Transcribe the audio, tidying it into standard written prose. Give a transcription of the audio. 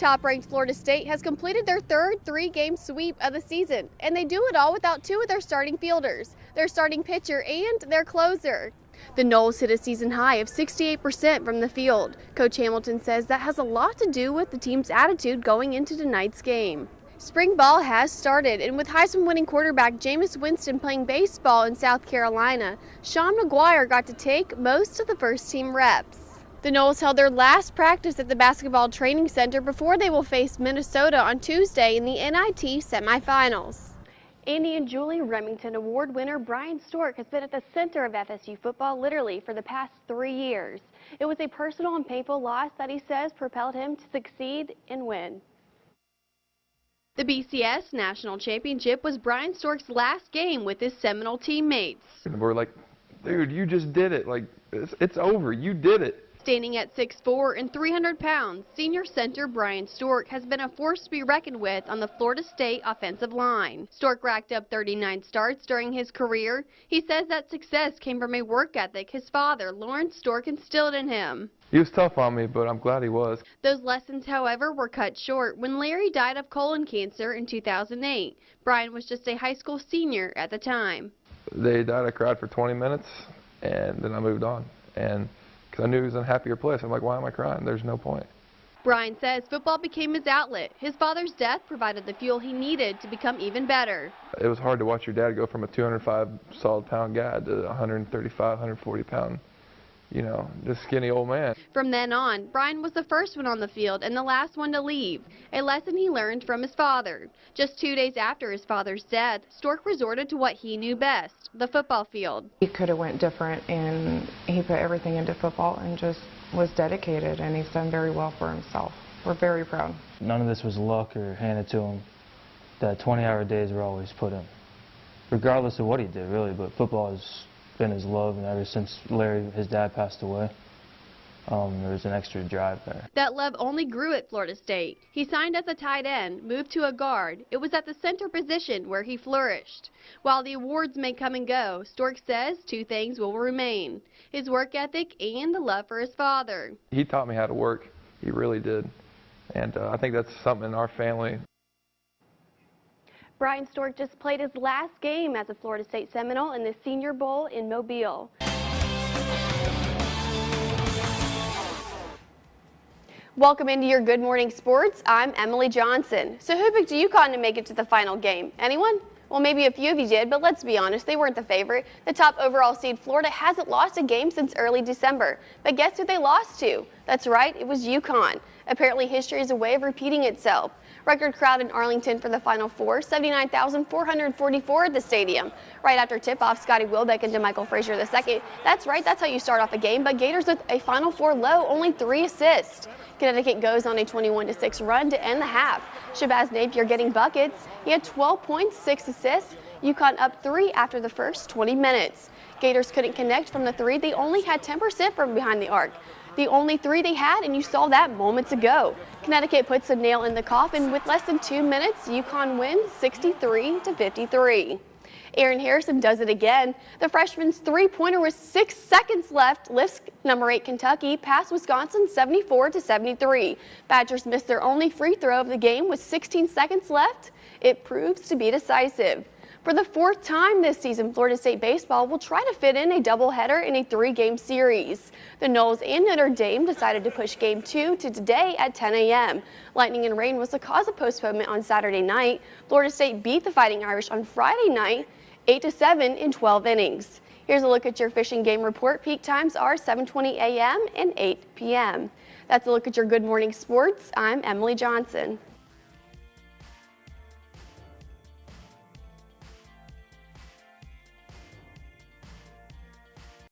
Top-ranked Florida State has completed their third three-game sweep of the season, and they do it all without two of their starting fielders, their starting pitcher and their closer. The Noles hit a season high of 68% from the field. Coach Hamilton says that has a lot to do with the team's attitude going into tonight's game. Spring ball has started, and with Heisman-winning quarterback Jameis Winston playing baseball in South Carolina, Sean McGuire got to take most of the first-team reps. The Noles held their last practice at the basketball training center before they will face Minnesota on Tuesday in the NIT semifinals. Andy and Julie Remington Award winner Brian Stork has been at the center of FSU football literally for the past 3 years. It was a personal and painful loss that he says propelled him to succeed and win. The BCS National Championship was Brian Stork's last game with his Seminole teammates. We're like, dude, you just did it. Like, it's over. You did it. Standing at 6'4" and 300 pounds, senior center Brian Stork has been a force to be reckoned with on the Florida State offensive line. Stork racked up 39 starts during his career. He says that success came from a work ethic his father, Lawrence Stork, instilled in him. He was tough on me, but I'm glad he was. Those lessons, however, were cut short when Larry died of colon cancer in 2008. Brian was just a high school senior at the time. The day he died, I cried for 20 minutes, and then I moved on. And because I knew he was in a happier place. I'm like, why am I crying? There's no point. Brian says football became his outlet. His father's death provided the fuel he needed to become even better. It was hard to watch your dad go from a 205 solid pound guy to 135, 140 pound, just skinny old man. From then on, Brian was the first one on the field and the last one to leave, a lesson he learned from his father. Just 2 days after his father's death, Stork resorted to what he knew best, the football field. He could have went different, and he put everything into football and just was dedicated, and he's done very well for himself. We're very proud. None of this was luck or handed to him. The 20-hour days were always put in, regardless of what he did, really, but football has been his love, and ever since Larry, his dad, passed away, there was an extra drive there. That love only grew at Florida State. He signed as a tight end, moved to a guard. It was at the center position where he flourished. While the awards may come and go, Stork says two things will remain: his work ethic and the love for his father. He taught me how to work. He really did. And I think that's something in our family. Brian Stork just played his last game as a Florida State Seminole in the Senior Bowl in Mobile. Welcome into your Good Morning Sports. I'm Emily Johnson. So who picked UConn to make it to the final game? Anyone? Well, maybe a few of you did, but let's be honest, they weren't the favorite. The top overall seed, Florida, hasn't lost a game since early December. But guess who they lost to? That's right, it was UConn. Apparently, history is a way of repeating itself. Record crowd in Arlington for the Final Four, 79,444 at the stadium. Right after tip-off, Scotty Wilbeck and DeMichael Frazier II. That's right, that's how you start off a game, but Gators with a Final Four low, only 3 assists. Connecticut goes on a 21-6 run to end the half. Shabazz Napier getting buckets. He had 12 points, 6 assists. UConn up 3 after the first 20 minutes. Gators couldn't connect from the 3. They only had 10% from behind the arc. The only 3 they had, and you saw that moments ago. Connecticut puts a nail in the coffin. With less than 2 minutes, UConn wins 63-53. Aaron Harrison does it again. The freshman's three-pointer with 6 seconds left lifts number 8 Kentucky past Wisconsin 74-73. Badgers missed their only free throw of the game with 16 seconds left. It proves to be decisive. For the 4th time this season, Florida State baseball will try to fit in a doubleheader in a 3-game series. The Noles and Notre Dame decided to push Game 2 to today at 10 a.m. Lightning and rain was the cause of postponement on Saturday night. Florida State beat the Fighting Irish on Friday night, 8-7 in 12 innings. Here's a look at your fishing game report. Peak times are 7:20 a.m. and 8 p.m. That's a look at your Good Morning Sports. I'm Emily Johnson.